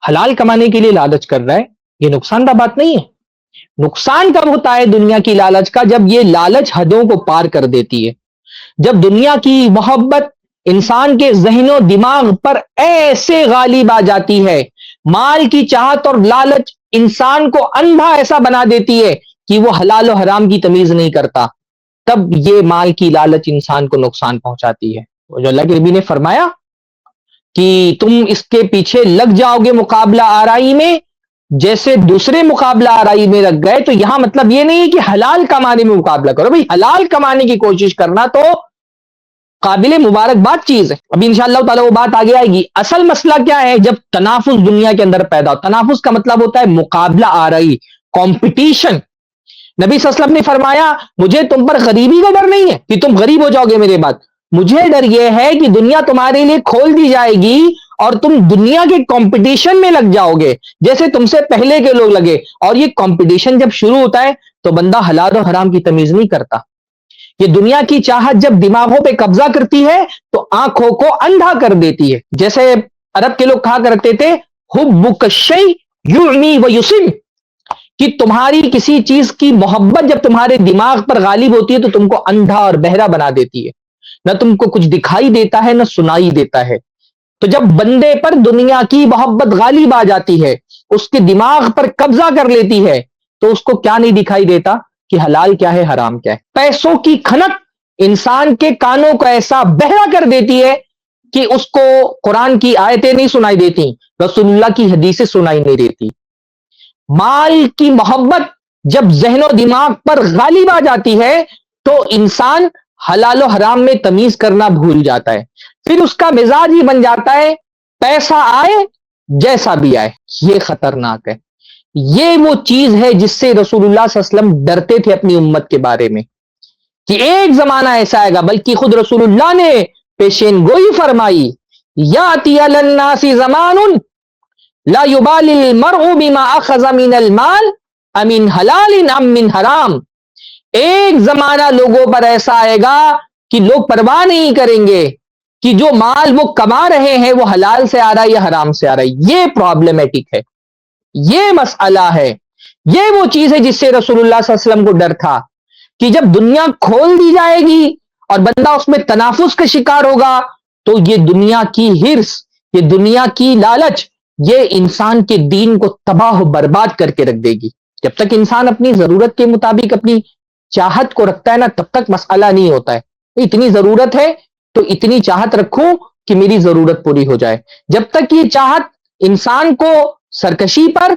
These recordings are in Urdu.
حلال کمانے کے لیے لالچ کر رہا ہے، یہ نقصان دہ بات نہیں ہے۔ نقصان کب ہوتا ہے دنیا کی لالچ کا؟ جب یہ لالچ حدوں کو پار کر دیتی ہے، جب دنیا کی محبت انسان کے ذہن و دماغ پر ایسے غالب آ جاتی ہے، مال کی چاہت اور لالچ انسان کو اندھا ایسا بنا دیتی ہے کہ وہ حلال و حرام کی تمیز نہیں کرتا، تب یہ مال کی لالچ انسان کو نقصان پہنچاتی ہے۔ وہ جو اللہ کے نبی نے فرمایا کہ تم اس کے پیچھے لگ جاؤ گے مقابلہ آرائی میں جیسے دوسرے مقابلہ آرائی میں لگ گئے، تو یہاں مطلب یہ نہیں ہے کہ حلال کمانے میں مقابلہ کرو، بھئی حلال کمانے کی کوشش کرنا تو قابل مبارکباد چیز ہے، ابھی انشاءاللہ تعالی وہ بات آگے آئے گی۔ اصل مسئلہ کیا ہے؟ جب تنافس دنیا کے اندر پیدا ہو، تنافس کا مطلب ہوتا ہے مقابلہ آرائی، کمپٹیشن۔ نبی صلی اللہ علیہ وسلم نے فرمایا مجھے تم پر غریبی کا ڈر نہیں ہے کہ تم غریب ہو جاؤ گے میرے بعد، مجھے ڈر یہ ہے کہ دنیا تمہارے لیے کھول دی جائے گی اور تم دنیا کے کمپٹیشن میں لگ جاؤ گے جیسے تم سے پہلے کے لوگ لگے، اور یہ کمپٹیشن جب شروع ہوتا ہے تو بندہ حلال و حرام کی تمیز نہیں کرتا۔ یہ دنیا کی چاہت جب دماغوں پہ قبضہ کرتی ہے تو آنکھوں کو اندھا کر دیتی ہے، جیسے عرب کے لوگ کہا کرتے تھے حبک الشیء یعمی ویصم، کہ تمہاری کسی چیز کی محبت جب تمہارے دماغ پر غالب ہوتی ہے تو تم کو اندھا اور بہرا بنا دیتی ہے، نہ تم کو کچھ دکھائی دیتا ہے نہ سنائی دیتا ہے۔ تو جب بندے پر دنیا کی محبت غالب آ جاتی ہے، اس کے دماغ پر قبضہ کر لیتی ہے، تو اس کو کیا نہیں دکھائی دیتا کہ حلال کیا ہے حرام کیا ہے۔ پیسوں کی کھنک انسان کے کانوں کو ایسا بہرا کر دیتی ہے کہ اس کو قرآن کی آیتیں نہیں سنائی دیتی، رسول اللہ کی حدیثیں سنائی نہیں دیتی۔ مال کی محبت جب ذہن و دماغ پر غالب آ جاتی ہے تو انسان حلال و حرام میں تمیز کرنا بھول جاتا ہے، پھر اس کا مزاج ہی بن جاتا ہے پیسہ آئے جیسا بھی آئے۔ یہ خطرناک ہے، یہ وہ چیز ہے جس سے رسول اللہ صلی اللہ علیہ وسلم ڈرتے تھے اپنی امت کے بارے میں کہ ایک زمانہ ایسا آئے گا، بلکہ خود رسول اللہ نے پیشین گوئی فرمائی یاتی علی الناس زمان لا یبالی المرء بما اخذ من المال امن حلال ام من حرام۔ ایک زمانہ لوگوں پر ایسا آئے گا کہ لوگ پرواہ نہیں کریں گے کہ جو مال وہ کما رہے ہیں وہ حلال سے آ رہا ہے یا حرام سے آ رہا ہے۔ یہ پرابلمیٹک ہے، یہ مسئلہ ہے، یہ وہ چیز ہے جس سے رسول اللہ صلی اللہ علیہ وسلم کو ڈر تھا کہ جب دنیا کھول دی جائے گی اور بندہ اس میں تنافس کا شکار ہوگا تو یہ دنیا کی ہرس، یہ دنیا کی لالچ، یہ انسان کے دین کو تباہ و برباد کر کے رکھ دے گی۔ جب تک انسان اپنی ضرورت کے مطابق اپنی چاہت کو رکھتا ہے نا، تب تک مسئلہ نہیں ہوتا ہے۔ اتنی ضرورت ہے تو اتنی چاہت رکھوں کہ میری ضرورت پوری ہو جائے۔ جب تک یہ چاہت انسان کو سرکشی پر،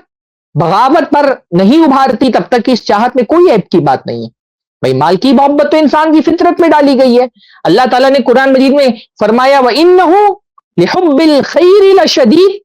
بغاوت پر نہیں ابھارتی، تب تک اس چاہت میں کوئی عیب کی بات نہیں ہے۔ بھائی مال کی محبت تو انسان کی فطرت میں ڈالی گئی ہے۔ اللہ تعالیٰ نے قرآن مجید میں فرمایا وَإِنَّهُ لِحُبِّ الْخَيْرِ لَشَدِيدٌ،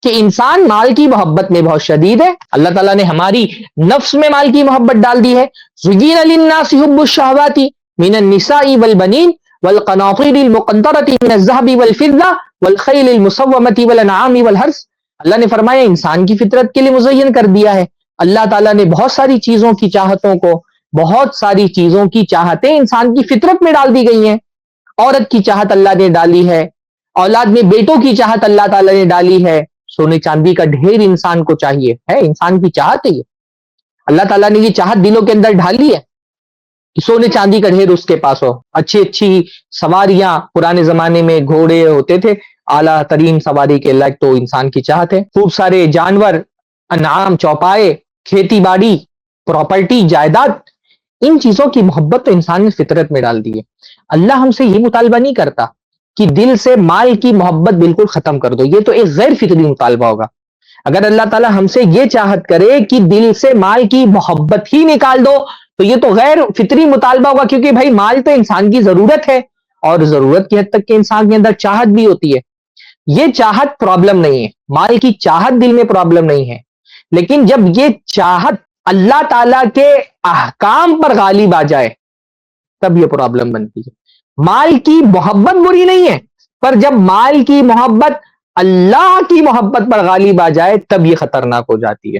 کہ انسان مال کی محبت میں بہت شدید ہے۔ اللہ تعالیٰ نے ہماری نفس میں مال کی محبت ڈال دی ہے۔ زُيِّنَ لِلنَّاسِ حُبُّ الشَّهَوَاتِ مِنَ النِّسَاءِ وَالْبَنِينَ وَالْقَنَاطِيرِ الْمُقَنطَرَةِ مِنَ الذَّهَبِ وَالْفِضَّةِ وَالْخَيْلِ الْمُسَوَّمَةِ وَالْأَنْعَامِ وَالْحَرْثِ۔ اللہ نے فرمایا انسان کی فطرت کے لیے مزین کر دیا ہے۔ اللہ تعالیٰ نے بہت ساری چیزوں کی چاہتوں کو، بہت ساری چیزوں کی چاہتیں انسان کی فطرت میں ڈال دی گئی ہیں۔ عورت کی چاہت اللہ نے ڈالی ہے، اولاد میں بیٹوں کی چاہت اللہ تعالیٰ نے ڈالی ہے، سونے چاندی کا ڈھیر انسان کو چاہیے ہے، انسان کی چاہت ہے یہ۔ اللہ تعالیٰ نے یہ چاہت دلوں کے اندر ڈالی ہے کہ سونے چاندی کا ڈھیر اس کے پاس ہو، اچھی اچھی سواریاں، پرانے زمانے میں گھوڑے ہوتے تھے، اعلیٰ ترین سواری کے لائق تو انسان کی چاہت ہے۔ خوب سارے جانور، انعام، چوپائے، کھیتی باڑی، پراپرٹی، جائیداد، ان چیزوں کی محبت تو انسان نے فطرت میں ڈال دی ہے۔ اللہ ہم سے یہ مطالبہ نہیں کرتا کہ دل سے مال کی محبت بالکل ختم کر دو، یہ تو ایک غیر فطری مطالبہ ہوگا۔ اگر اللہ تعالیٰ ہم سے یہ چاہت کرے کہ دل سے مال کی محبت ہی نکال دو تو یہ تو غیر فطری مطالبہ ہوگا، کیونکہ بھائی مال تو انسان کی ضرورت ہے اور ضرورت کی حد تک کہ انسان کے اندر چاہت بھی ہوتی ہے۔ یہ چاہت پرابلم نہیں ہے، مال کی چاہت دل میں پرابلم نہیں ہے، لیکن جب یہ چاہت اللہ تعالیٰ کے احکام پر غالب آ جائے تب یہ پرابلم بنتی ہے۔ مال کی محبت بری نہیں ہے، پر جب مال کی محبت اللہ کی محبت پر غالب آ جائے تب یہ خطرناک ہو جاتی ہے۔